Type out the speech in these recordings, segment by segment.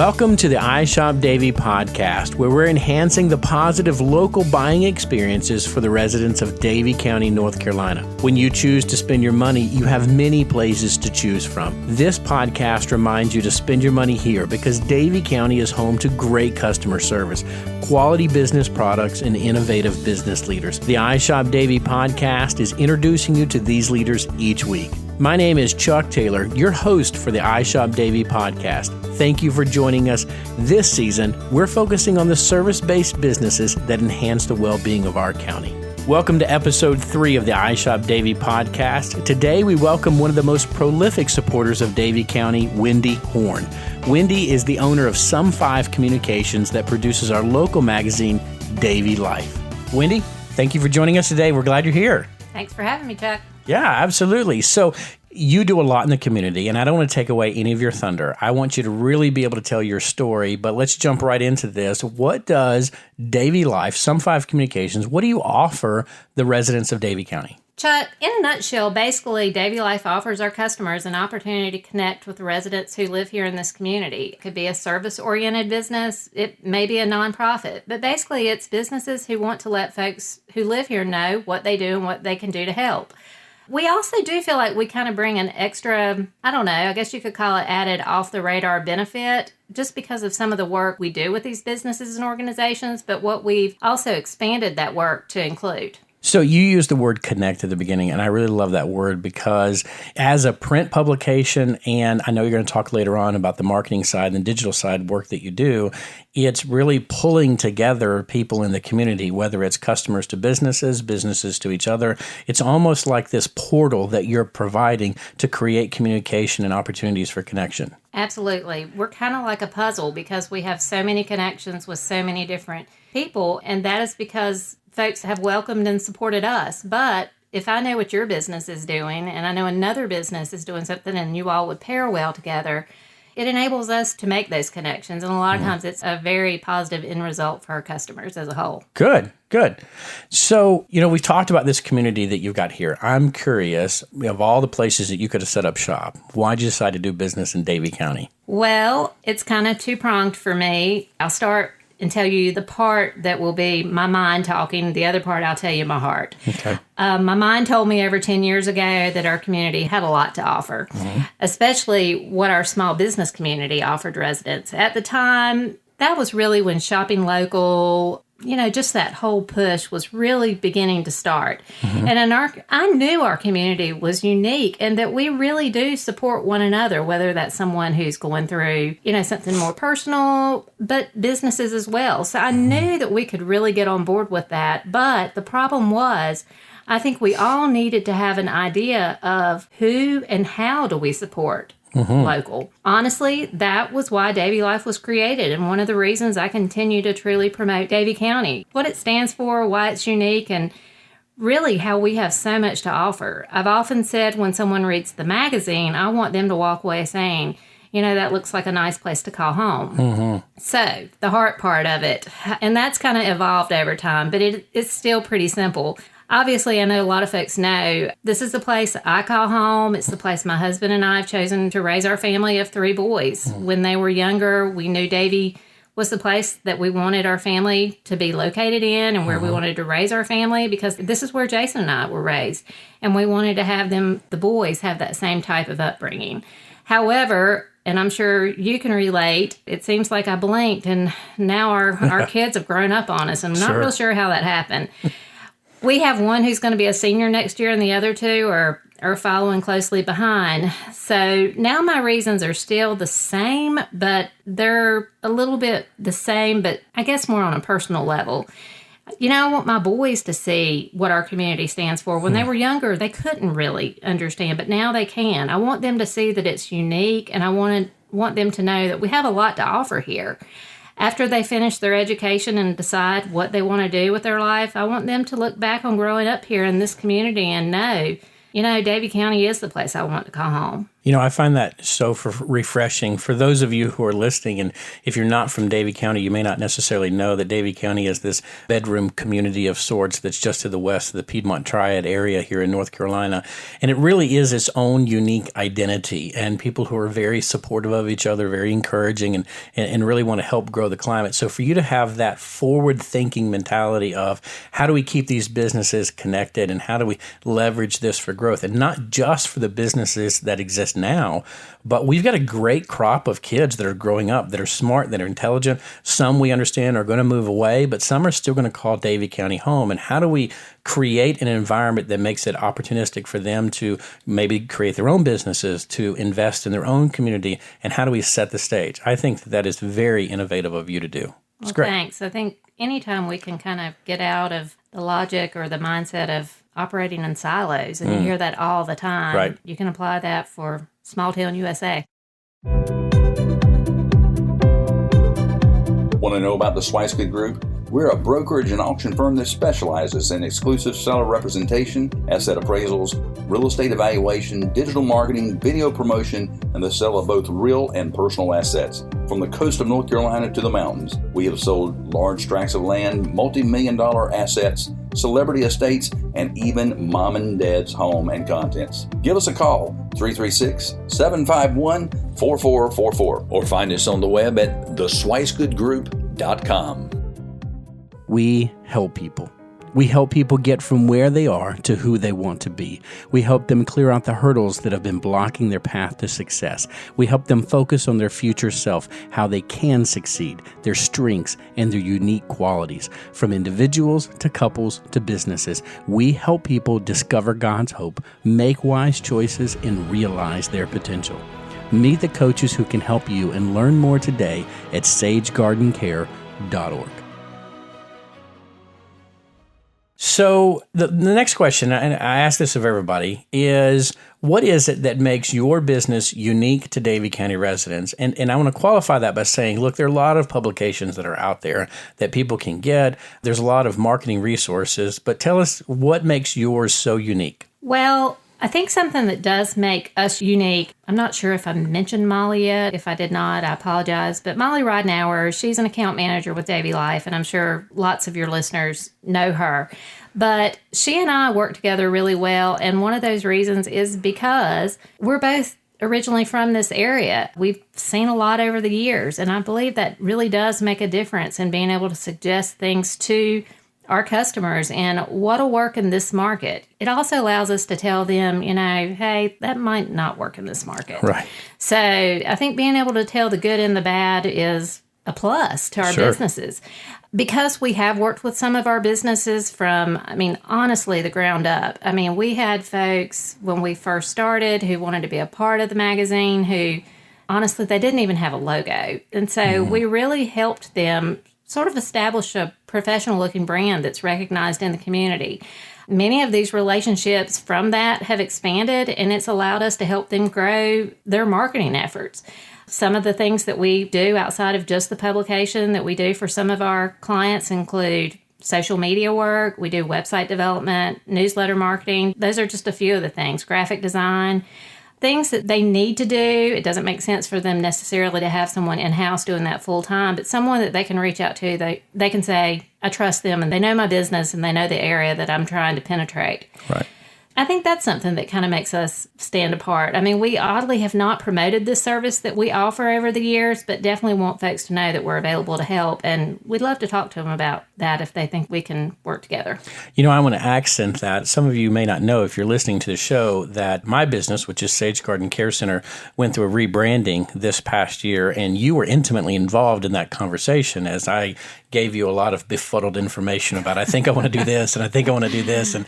Welcome to the iShop Davie podcast, where we're enhancing the positive local buying experiences for the residents of Davie County, North Carolina. When you choose to spend your money, you have many places to choose from. This podcast reminds you to spend your money here because Davie County is home to great customer service, quality business products, and innovative business leaders. The iShop Davie podcast is introducing you to these leaders each week. My name is Chuck Taylor, your host for the iShop Davie podcast. Thank you for joining us. This season, we're focusing on the service-based businesses that enhance the well-being of our county. Welcome to episode 3 of the iShop Davie podcast. Today, we welcome one of the most prolific supporters of Davie County, Wendy Horne. Wendy is the owner of Some 5 Communications that produces our local magazine, DavieLiFE. Wendy, thank you for joining us today. We're glad you're here. Thanks for having me, Chuck. Yeah, absolutely. So you do a lot in the community, and I don't want to take away any of your thunder. I want you to really be able to tell your story, but let's jump right into this. What does DavieLiFE, Some 5 Communications, what do you offer the residents of Davie County? Chuck, in a nutshell, basically, DavieLiFE offers our customers an opportunity to connect with the residents who live here in this community. It could be a service-oriented business. It may be a nonprofit. But basically, it's businesses who want to let folks who live here know what they do and what they can do to help. We also do feel like we kind of bring an extra, I guess you could call it added off-the-radar benefit just because of some of the work we do with these businesses and organizations, but what we've also expanded that work to include. So you used the word connect at the beginning, and I really love that word because as a print publication, and I know you're going to talk later on about the marketing side and the digital side work that you do, it's really pulling together people in the community, whether it's customers to businesses, businesses to each other. It's almost like this portal that you're providing to create communication and opportunities for connection. Absolutely. We're kind of like a puzzle because we have so many connections with so many different people, and that is because folks have welcomed and supported us. But if I know what your business is doing and I know another business is doing something and you all would pair well together, it enables us to make those connections. And a lot of times it's a very positive end result for our customers as a whole. Good. So, we've talked about this community that you've got here. I'm curious, of all the places that you could have set up shop, why did you decide to do business in Davie County? Well, it's kind of two-pronged for me. I'll start and tell you the part that will be my mind talking. The other part, I'll tell you my heart. Okay. My mind told me over 10 years ago that our community had a lot to offer, especially what our small business community offered residents. At the time, that was really when shopping local, just that whole push was really beginning to start. And I knew our community was unique and that we really do support one another, whether that's someone who's going through, something more personal, but businesses as well. So I knew that we could really get on board with that. But the problem was, I think we all needed to have an idea of who and how do we support local. Honestly, that was why DavieLiFE was created and one of the reasons I continue to truly promote Davie County. What it stands for, why it's unique, and really how we have so much to offer. I've often said when someone reads the magazine, I want them to walk away saying, that looks like a nice place to call home. So, the heart part of it, and that's kind of evolved over time, but it's still pretty simple. Obviously, I know a lot of folks know this is the place I call home. It's the place my husband and I have chosen to raise our family of 3 boys. When they were younger, we knew Davie was the place that we wanted our family to be located in and where we wanted to raise our family because this is where Jason and I were raised. And we wanted to have the boys, have that same type of upbringing. However, and I'm sure you can relate, it seems like I blinked and now our kids have grown up on us. I'm not real sure how that happened. We have one who's going to be a senior next year and the other 2 are following closely behind. So now my reasons are still the same, but they're a little bit the same, but I guess more on a personal level. I want my boys to see what our community stands for. When they were younger, they couldn't really understand, but now they can. I want them to see that it's unique, and I want them to know that we have a lot to offer here. After they finish their education and decide what they want to do with their life, I want them to look back on growing up here in this community and know, Davie County is the place I want to call home. You know, I find that so refreshing. For those of you who are listening, and if you're not from Davie County, you may not necessarily know that Davie County is this bedroom community of sorts that's just to the west of the Piedmont Triad area here in North Carolina. And it really is its own unique identity, and people who are very supportive of each other, very encouraging, and really want to help grow the climate. So for you to have that forward-thinking mentality of how do we keep these businesses connected and how do we leverage this for growth, and not just for the businesses that exist now, but we've got a great crop of kids that are growing up, that are smart, that are intelligent. Some we understand are going to move away, but some are still going to call Davie County home. And how do we create an environment that makes it opportunistic for them to maybe create their own businesses, to invest in their own community, and how do we set the stage? I think that is very innovative of you to do. It's great. Thanks. I think anytime we can kind of get out of the logic or the mindset of operating in silos, and you hear that all the time. Right. You can apply that for small town USA. Want to know about the Swicegood Group? We're a brokerage and auction firm that specializes in exclusive seller representation, asset appraisals, real estate evaluation, digital marketing, video promotion, and the sale of both real and personal assets. From the coast of North Carolina to the mountains, we have sold large tracts of land, multi-million-dollar assets, celebrity estates, and even mom and dad's home and contents. Give us a call, 336-751-4444, or find us on the web at theswicegoodgroup.com. We help people. We help people get from where they are to who they want to be. We help them clear out the hurdles that have been blocking their path to success. We help them focus on their future self, how they can succeed, their strengths, and their unique qualities. From individuals to couples to businesses, we help people discover God's hope, make wise choices, and realize their potential. Meet the coaches who can help you and learn more today at sagegardencare.org. So the next question, and I ask this of everybody, is what is it that makes your business unique to Davie County residents? And I want to qualify that by saying, look, there are a lot of publications that are out there that people can get. There's a lot of marketing resources, but tell us what makes yours so unique. Well, I think something that does make us unique, I'm not sure if I mentioned Molly yet. If I did not, I apologize. But Molly Ridenauer, she's an account manager with DavieLiFE, and I'm sure lots of your listeners know her. But she and I work together really well, and one of those reasons is because we're both originally from this area. We've seen a lot over the years, and I believe that really does make a difference in being able to suggest things to our customers and what'll work in this market. It also allows us to tell them, hey, that might not work in this market. Right. So I think being able to tell the good and the bad is a plus to our businesses. Because we have worked with some of our businesses from, honestly, the ground up. We had folks when we first started who wanted to be a part of the magazine who, honestly, they didn't even have a logo. And so we really helped them sort of establish a professional-looking brand that's recognized in the community. Many of these relationships from that have expanded, and it's allowed us to help them grow their marketing efforts. Some of the things that we do outside of just the publication that we do for some of our clients include social media work, we do website development, newsletter marketing. Those are just a few of the things, graphic design. Things that they need to do. It doesn't make sense for them necessarily to have someone in-house doing that full-time, but someone that they can reach out to, they can say, I trust them, and they know my business, and they know the area that I'm trying to penetrate. Right. I think that's something that kind of makes us stand apart. We oddly have not promoted this service that we offer over the years, but definitely want folks to know that we're available to help, and we'd love to talk to them about that if they think we can work together. I want to accent that. Some of you may not know, if you're listening to the show, that my business, which is Sage Garden Care Center, went through a rebranding this past year, and you were intimately involved in that conversation as I gave you a lot of befuddled information about, I think I want to do this, and I think I want to do this, and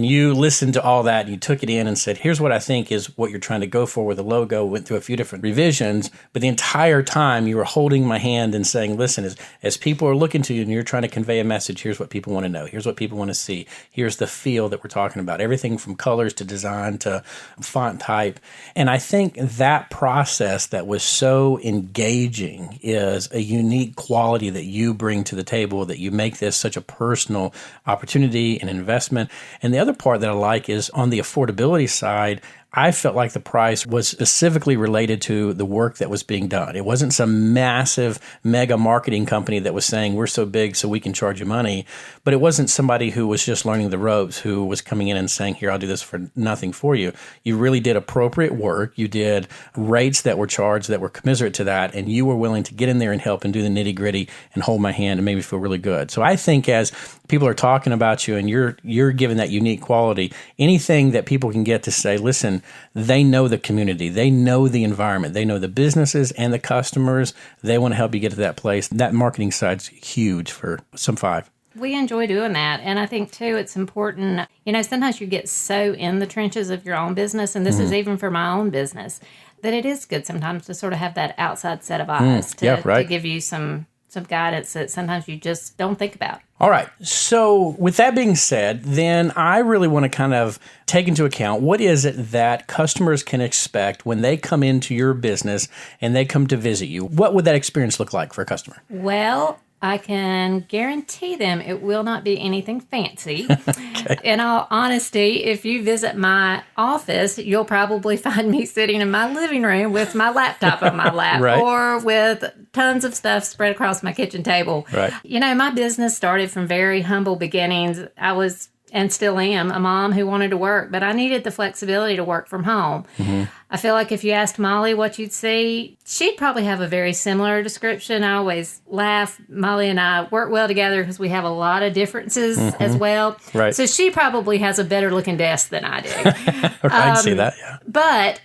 you listened to all that, and you took it in and said, here's what I think is what you're trying to go for with the logo. Went through a few different revisions, but the entire time you were holding my hand and saying, listen, as people are looking to you and you're trying to convey a message, here's what people want to know, here's what people want to see, here's the feel that we're talking about, everything from colors to design to font type. And I think that process that was so engaging is a unique quality that you bring to the table, that you make this such a personal opportunity and investment. And the other part that I like is on the affordability side, I felt like the price was specifically related to the work that was being done. It wasn't some massive mega marketing company that was saying, we're so big so we can charge you money. But it wasn't somebody who was just learning the ropes, who was coming in and saying, here, I'll do this for nothing for you. You really did appropriate work. You did rates that were charged that were commensurate to that. And you were willing to get in there and help and do the nitty gritty and hold my hand and make me feel really good. So I think as people are talking about you and you're given that unique quality, anything that people can get to say, listen, they know the community, they know the environment, they know the businesses and the customers. They want to help you get to that place. That marketing side's huge for Some 5. We enjoy doing that. And I think, too, it's important. Sometimes you get so in the trenches of your own business, and this is even for my own business, that it is good sometimes to sort of have that outside set of eyes to give you some guidance that sometimes you just don't think about. All right. So with that being said, then I really want to kind of take into account what is it that customers can expect when they come into your business and they come to visit you. What would that experience look like for a customer? Well, I can guarantee them it will not be anything fancy. Okay. In all honesty, if you visit my office, you'll probably find me sitting in my living room with my laptop on my lap right. or with tons of stuff spread across my kitchen table. Right. My business started from very humble beginnings. I was, and still am, a mom who wanted to work, but I needed the flexibility to work from home. Mm-hmm. I feel like if you asked Molly what you'd see, she'd probably have a very similar description. I always laugh. Molly and I work well together because we have a lot of differences as well. Right. So she probably has a better looking desk than I do. I can see that, yeah. But,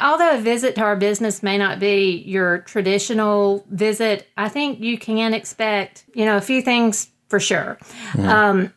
although a visit to our business may not be your traditional visit, I think you can expect, a few things for sure.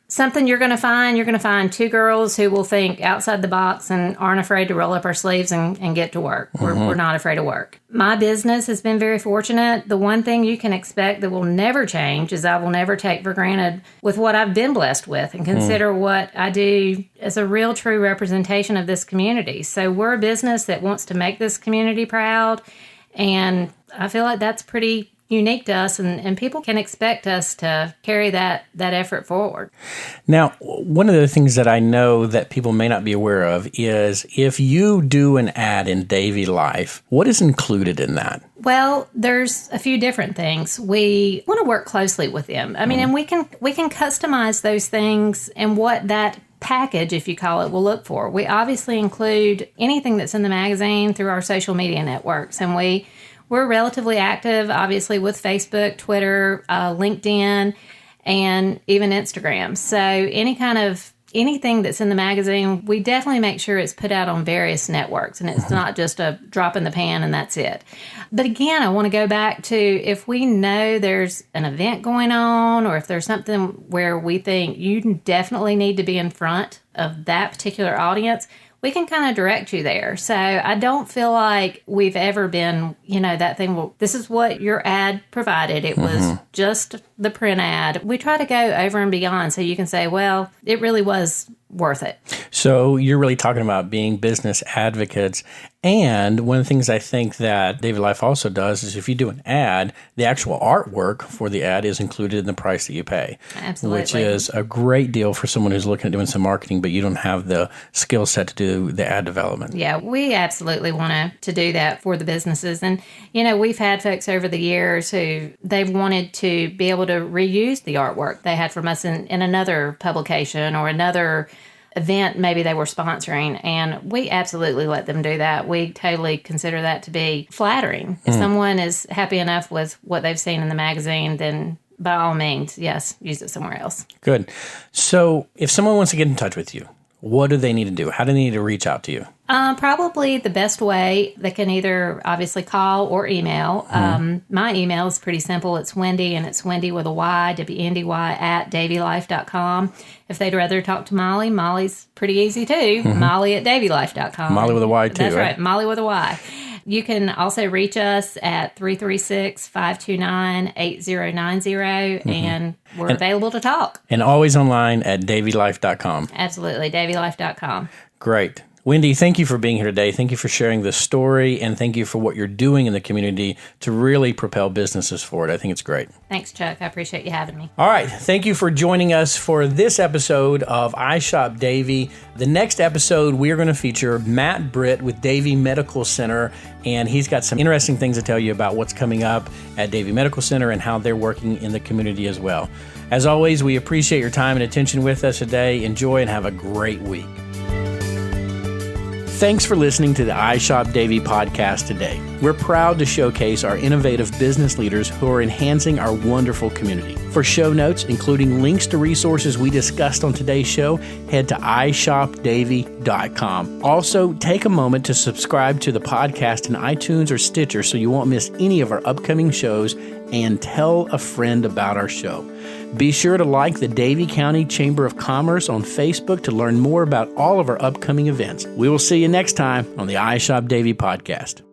Something you're going to find two girls who will think outside the box and aren't afraid to roll up our sleeves and get to work. We're not afraid of work. My business has been very fortunate. The one thing you can expect that will never change is I will never take for granted with what I've been blessed with and consider what I do as a real true representation of this community. So we're a business that wants to make this community proud, and I feel like that's pretty unique to us, and people can expect us to carry that effort forward. Now, one of the things that I know that people may not be aware of is if you do an ad in DavieLiFE, what is included in that? Well, there's a few different things. We want to work closely with them. I mean, and we can customize those things and what that package, if you call it, will look for. We obviously include anything that's in the magazine through our social media networks, and we're relatively active, obviously, with Facebook, Twitter, LinkedIn, and even Instagram. So anything that's in the magazine, we definitely make sure it's put out on various networks, and it's not just a drop in the pan and that's it. But again, I want to go back to if we know there's an event going on, or if there's something where we think you definitely need to be in front of that particular audience, we can kind of direct you there. So I don't feel like we've ever been, that thing, well, this is what your ad provided. It was just the print ad. We try to go over and beyond so you can say, well, it really was worth it. So you're really talking about being business advocates. And one of the things I think that DavieLiFE also does is if you do an ad, the actual artwork for the ad is included in the price that you pay. Absolutely. Which is a great deal for someone who's looking at doing some marketing, but you don't have the skill set to do the ad development. Yeah, we absolutely want to do that for the businesses. And, we've had folks over the years who they've wanted to be able to reuse the artwork they had from us in another publication or another event maybe they were sponsoring, and we absolutely let them do that. We totally consider that to be flattering. If someone is happy enough with what they've seen in the magazine, then by all means, yes, use it somewhere else. Good. So if someone wants to get in touch with you, what do they need to do? How do they need to reach out to you? Probably the best way, they can either obviously call or email. My email is pretty simple. It's Wendy, and it's Wendy with a Y, W-N-D-Y, at DavieLiFE.com. If they'd rather talk to Molly, Molly's pretty easy too. Molly at DavieLiFE.com. Molly with a Y too, That's right. Molly with a Y. You can also reach us at 336-529-8090, and we're available to talk. And always online at DavieLiFE.com. Absolutely, DavieLiFE.com. Great. Wendy, thank you for being here today. Thank you for sharing this story, and thank you for what you're doing in the community to really propel businesses forward. I think it's great. Thanks, Chuck. I appreciate you having me. All right. Thank you for joining us for this episode of I Shop Davie. The next episode, we're going to feature Matt Britt with Davie Medical Center, and he's got some interesting things to tell you about what's coming up at Davie Medical Center and how they're working in the community as well. As always, we appreciate your time and attention with us today. Enjoy and have a great week. Thanks for listening to the I Shop Davie podcast today. We're proud to showcase our innovative business leaders who are enhancing our wonderful community. For show notes, including links to resources we discussed on today's show, head to ishopdavie.com. Also, take a moment to subscribe to the podcast in iTunes or Stitcher so you won't miss any of our upcoming shows, and tell a friend about our show. Be sure to like the Davie County Chamber of Commerce on Facebook to learn more about all of our upcoming events. We will see you next time on the I Shop Davie podcast.